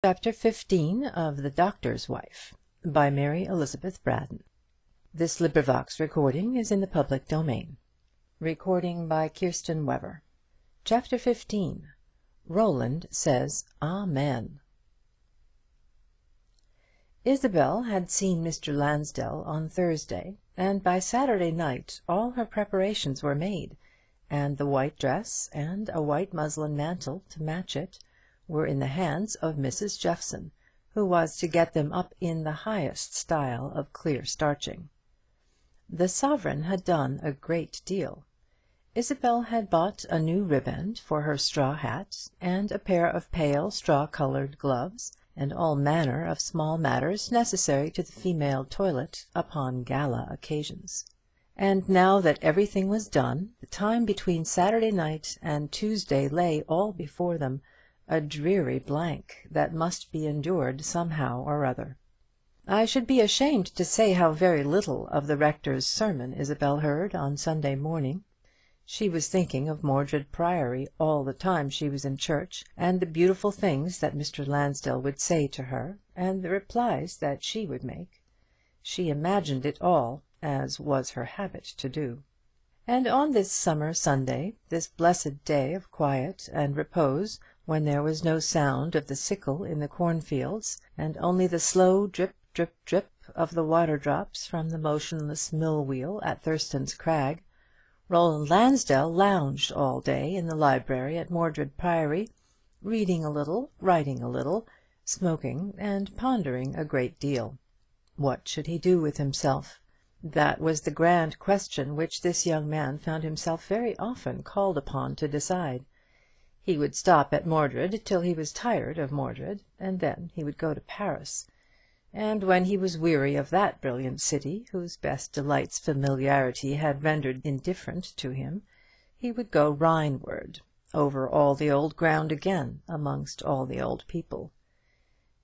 Chapter 15 of The Doctor's Wife, by Mary Elizabeth Braddon. This recording is in the public domain. Chapter 15. Roland Says Amen. Isabel had seen Mr. Lansdell on Thursday, and by Saturday night all her preparations were made, and the white dress and a white muslin mantle to match it were in the hands of Mrs. Jeffson, who was to get them up in the highest style of clear starching. The sovereign had done a great deal. Isabel had bought a new riband for her straw hat, and a pair of pale straw-coloured gloves, and all manner of small matters necessary to the female toilet upon gala occasions. And now that everything was done, the time between Saturday night and Tuesday lay all before them, a dreary blank that must be endured somehow or other. I should be ashamed to say how very little of the rector's sermon Isabel heard on Sunday morning. She was thinking of Mordred Priory all the time she was in church, and the beautiful things that Mr. Lansdell would say to her, and the replies that she would make. She imagined it all, as was her habit to do. And on this summer Sunday, this blessed day of quiet and repose, when there was no sound of the sickle in the cornfields, and only the slow drip, drip, drip of the water drops from the motionless mill wheel at Thurston's Crag, Roland Lansdell lounged all day in the library at Mordred Priory, reading a little, writing a little, smoking and pondering a great deal. What should he do with himself? That was the grand question which this young man found himself very often called upon to decide. He would stop at Mordred till he was tired of Mordred, and then he would go to Paris. And when he was weary of that brilliant city, whose best delights familiarity had rendered indifferent to him, he would go Rhineward, over all the old ground again, amongst all the old people.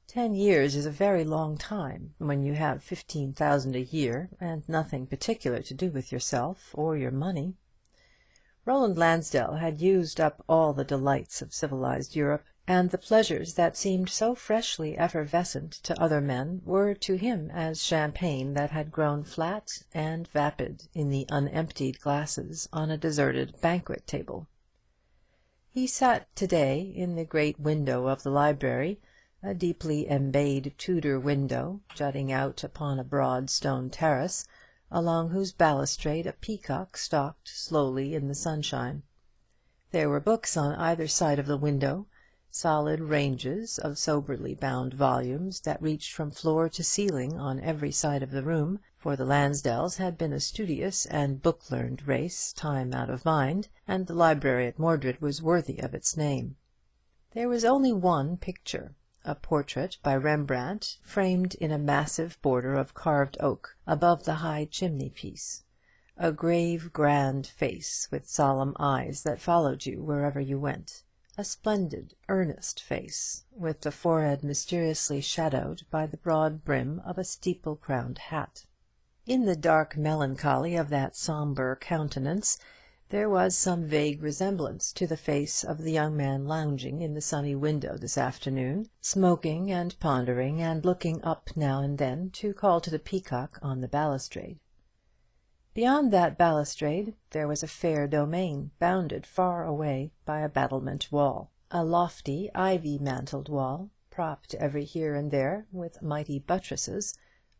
10 years is a very long time, when you have 15,000 a year, and nothing particular to do with yourself or your money. Roland Lansdell had used up all the delights of civilized Europe, and the pleasures that seemed so freshly effervescent to other men were to him as champagne that had grown flat and vapid in the unemptied glasses on a deserted banquet table. He sat to-day in the great window of the library, a deeply embayed Tudor window, jutting out upon a broad stone terrace, along whose balustrade a peacock stalked slowly in the sunshine. There were books on either side of the window, solid ranges of soberly bound volumes that reached from floor to ceiling on every side of the room, for the Lansdells had been a studious and book-learned race, time out of mind, and the library at Mordred was worthy of its name. There was only one picture, a portrait by Rembrandt, framed in a massive border of carved oak above the high chimney-piece. A grave, grand face, with solemn eyes that followed you wherever you went. A splendid, earnest face, with the forehead mysteriously shadowed by the broad brim of a steeple-crowned hat. In the dark melancholy of that sombre countenance there was some vague resemblance to the face of the young man lounging in the sunny window this afternoon, smoking and pondering, and looking up now and then to call to the peacock on the balustrade. Beyond that balustrade there was a fair domain, bounded far away by a battlement wall, a lofty ivy-mantled wall, propped every here and there with mighty buttresses,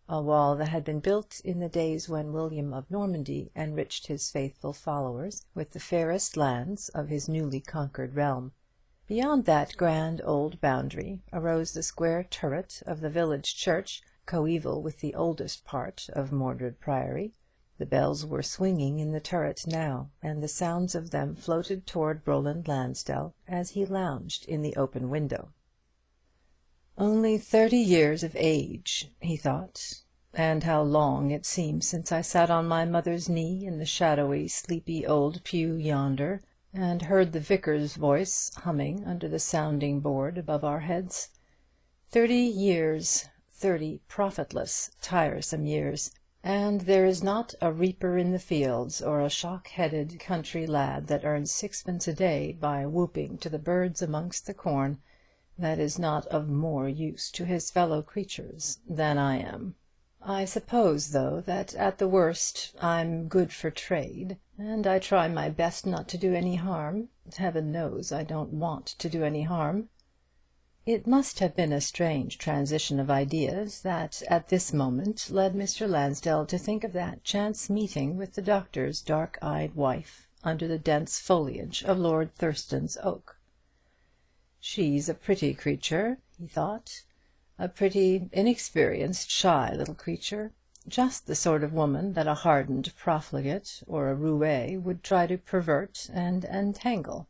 a wall that had been built in the days when William of Normandy enriched his faithful followers with the fairest lands of his newly conquered realm. Beyond that grand old boundary arose the square turret of the village church, coeval with the oldest part of Mordred Priory. The bells were swinging in the turret now, and the sounds of them floated toward Roland Lansdell as he lounged in the open window. Only 30 years of age, he thought, and how long it seems since I sat on my mother's knee in the shadowy, sleepy old pew yonder, and heard the vicar's voice humming under the sounding board above our heads. 30 years, 30 profitless, tiresome years, and there is not a reaper in the fields, or a shock-headed country lad that earns 6 pence a day by whooping to the birds amongst the corn, that is not of more use to his fellow creatures than I am. I suppose, though, that at the worst I'm good for trade, and I try my best not to do any harm. Heaven knows I don't want to do any harm." It must have been a strange transition of ideas that at this moment led Mr. Lansdell to think of that chance meeting with the doctor's dark-eyed wife under the dense foliage of Lord Thurston's oak. "She's a pretty creature," he thought, "a pretty, inexperienced, shy little creature, just the sort of woman that a hardened profligate or a roué would try to pervert and entangle.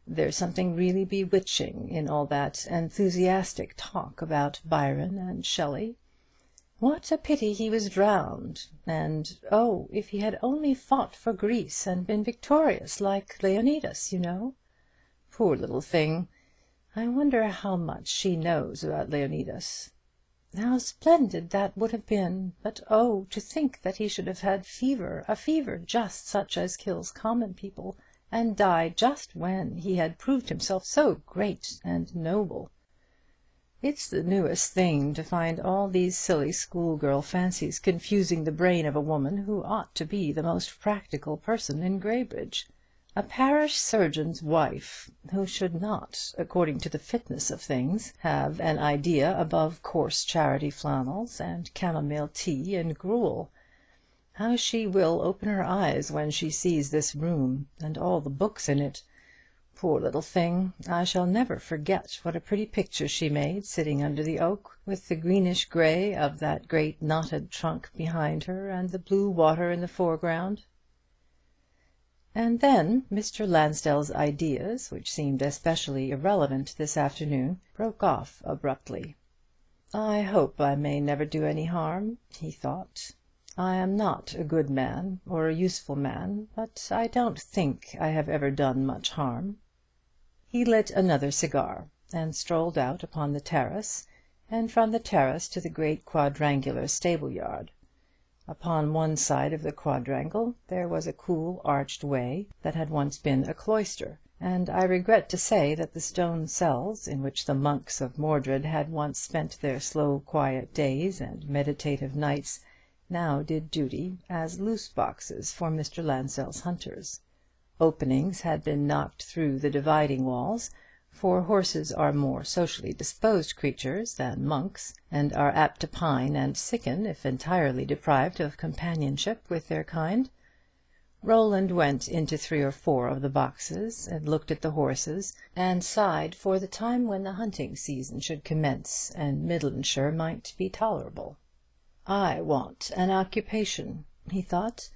There's something really bewitching in all that enthusiastic talk about Byron and Shelley. What a pity he was drowned! And oh, if he had only fought for Greece and been victorious, like Leonidas, you know. Poor little thing! I wonder how much she knows about Leonidas. How splendid that would have been! But oh, to think that he should have had fever, a fever just such as kills common people, and died just when he had proved himself so great and noble. It's the newest thing to find all these silly schoolgirl fancies confusing the brain of a woman who ought to be the most practical person in Graybridge. A parish surgeon's wife, who should not, according to the fitness of things, have an idea above coarse charity flannels and chamomile tea and gruel. How she will open her eyes when she sees this room, and all the books in it! Poor little thing! I shall never forget what a pretty picture she made, sitting under the oak, with the greenish grey of that great knotted trunk behind her, and the blue water in the foreground. And then Mr. Lansdell's ideas, which seemed especially irrelevant this afternoon, broke off abruptly. "I hope I may never do any harm," he thought. "I am not a good man or a useful man, but I don't think I have ever done much harm." He lit another cigar, and strolled out upon the terrace, and from the terrace to the great quadrangular stable yard. Upon one side of the quadrangle there was a cool arched way that had once been a cloister, and I regret to say that the stone cells in which the monks of Mordred had once spent their slow quiet days and meditative nights now did duty as loose boxes for Mr. Lansdell's hunters. Openings had been knocked through the dividing walls, for horses are more socially disposed creatures than monks, and are apt to pine and sicken if entirely deprived of companionship with their kind. Roland went into 3 or 4 of the boxes, and looked at the horses, and sighed for the time when the hunting season should commence, and Midlandshire might be tolerable. "I want an occupation," he thought.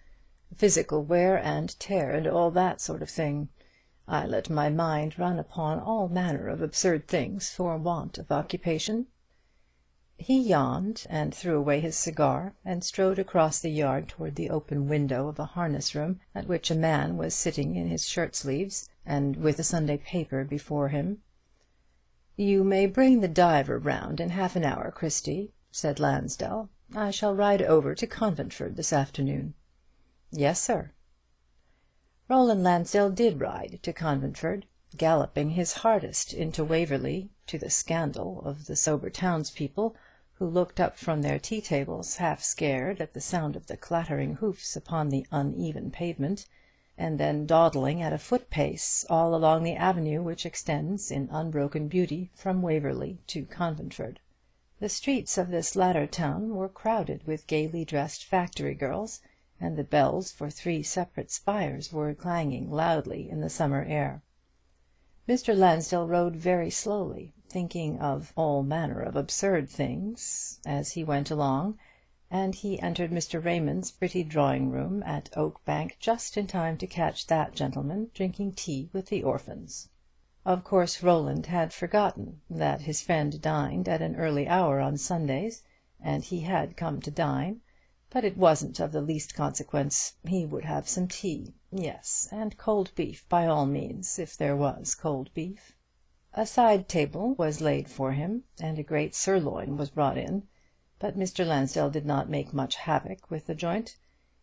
"Physical wear and tear, and all that sort of thing. I let my mind run upon all manner of absurd things for want of occupation." He yawned, and threw away his cigar, and strode across the yard towards the open window of a harness room, at which a man was sitting in his shirt sleeves, and with a Sunday paper before him. "You may bring the diver round in half an hour, Christie," said Lansdell. "I shall ride over to Conventford this afternoon." "Yes, sir." Roland Lansdell did ride to Conventford, galloping his hardest into Waverley, to the scandal of the sober townspeople, who looked up from their tea-tables half scared at the sound of the clattering hoofs upon the uneven pavement, and then dawdling at a foot-pace all along the avenue which extends in unbroken beauty from Waverley to Conventford. The streets of this latter town were crowded with gaily dressed factory girls, and the bells for 3 separate spires were clanging loudly in the summer air. Mr. Lansdell rode very slowly, thinking of all manner of absurd things as he went along, and he entered Mr. Raymond's pretty drawing-room at Oakbank just in time to catch that gentleman drinking tea with the orphans. Of course Roland had forgotten that his friend dined at an early hour on Sundays, and he had come to dine. But it wasn't of the least consequence. He would have some tea, yes, and cold beef by all means, if there was cold beef. A side table was laid for him, and a great sirloin was brought in, but Mr. Lansdell did not make much havoc with the joint.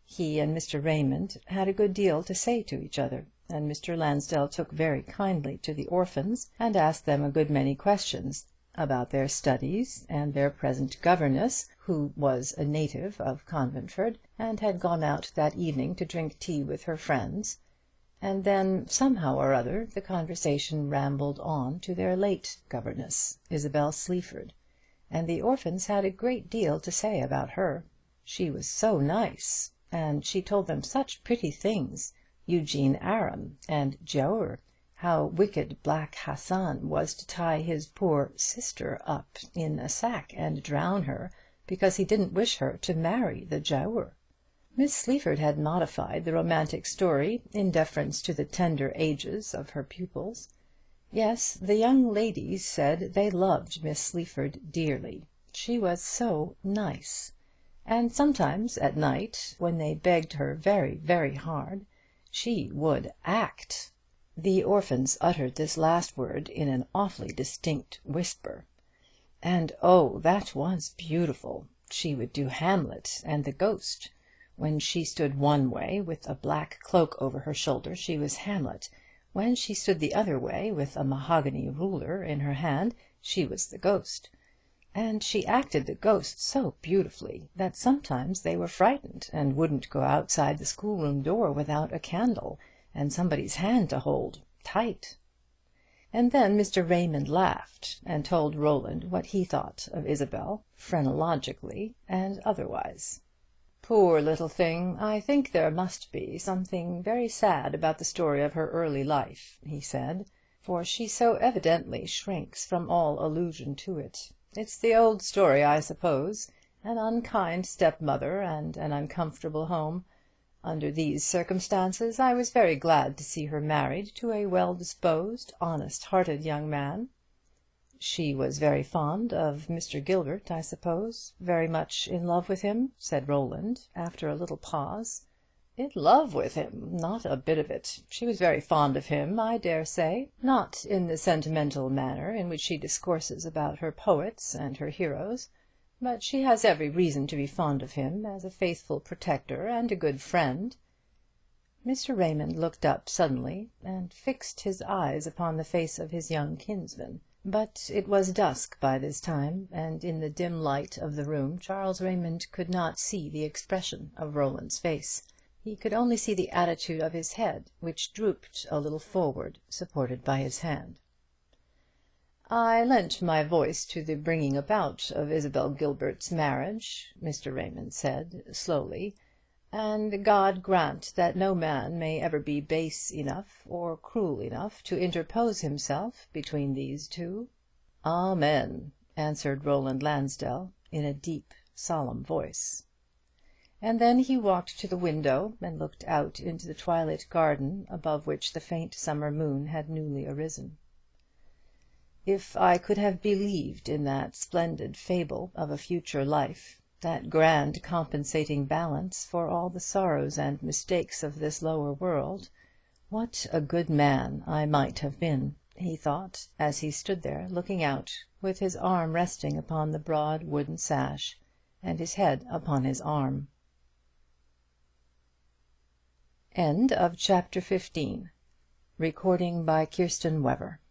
He and Mr. Raymond had a good deal to say to each other, and Mr. Lansdell took very kindly to the orphans, and asked them a good many questions about their studies, and their present governess, who was a native of Conventford, and had gone out that evening to drink tea with her friends. And then, somehow or other, the conversation rambled on to their late governess, Isabel Sleaford, and the orphans had a great deal to say about her. She was so nice, and she told them such pretty things. Eugene Aram and Giaour, how wicked Black Hassan was to tie his poor sister up in a sack and drown her, because he didn't wish her to marry the Giaour. Miss Sleaford had modified the romantic story in deference to the tender ages of her pupils. Yes, the young ladies said they loved Miss Sleaford dearly. She was so nice. And sometimes at night, when they begged her very, very hard, she would act. The orphans uttered this last word in an awfully distinct whisper. And oh, that was beautiful. She would do Hamlet and the Ghost. When she stood one way with a black cloak over her shoulder, she was Hamlet. When she stood the other way with a mahogany ruler in her hand, she was the Ghost. And she acted the Ghost so beautifully that sometimes they were frightened, and wouldn't go outside the schoolroom door without a candle and somebody's hand to hold tight. And then Mr. Raymond laughed, and told Roland what he thought of Isabel, phrenologically and otherwise. "Poor little thing! I think there must be something very sad about the story of her early life," he said, "for she so evidently shrinks from all allusion to it. It's the old story, I suppose, an unkind stepmother and an uncomfortable home. Under these circumstances I was very glad to see her married to a well-disposed, honest-hearted young man." "She was very fond of Mr. Gilbert, I suppose; very much in love with him?" said Roland, after a little pause. "In love with him? Not a bit of it. She was very fond of him, I dare say; not in the sentimental manner in which she discourses about her poets and her heroes. But she has every reason to be fond of him as a faithful protector and a good friend." Mr. Raymond looked up suddenly, and fixed his eyes upon the face of his young kinsman. But it was dusk by this time, and in the dim light of the room Charles Raymond could not see the expression of Roland's face. He could only see the attitude of his head, which drooped a little forward, supported by his hand. "I lent my voice to the bringing about of Isabel Gilbert's marriage," Mr. Raymond said, slowly, "and God grant that no man may ever be base enough or cruel enough to interpose himself between these two." "Amen," answered Roland Lansdell, in a deep, solemn voice. And then he walked to the window and looked out into the twilit garden, above which the faint summer moon had newly arisen. "If I could have believed in that splendid fable of a future life, that grand compensating balance for all the sorrows and mistakes of this lower world, what a good man I might have been," he thought, as he stood there looking out, with his arm resting upon the broad wooden sash, and his head upon his arm. End of Chapter 15. Recording by Kirsten Weber.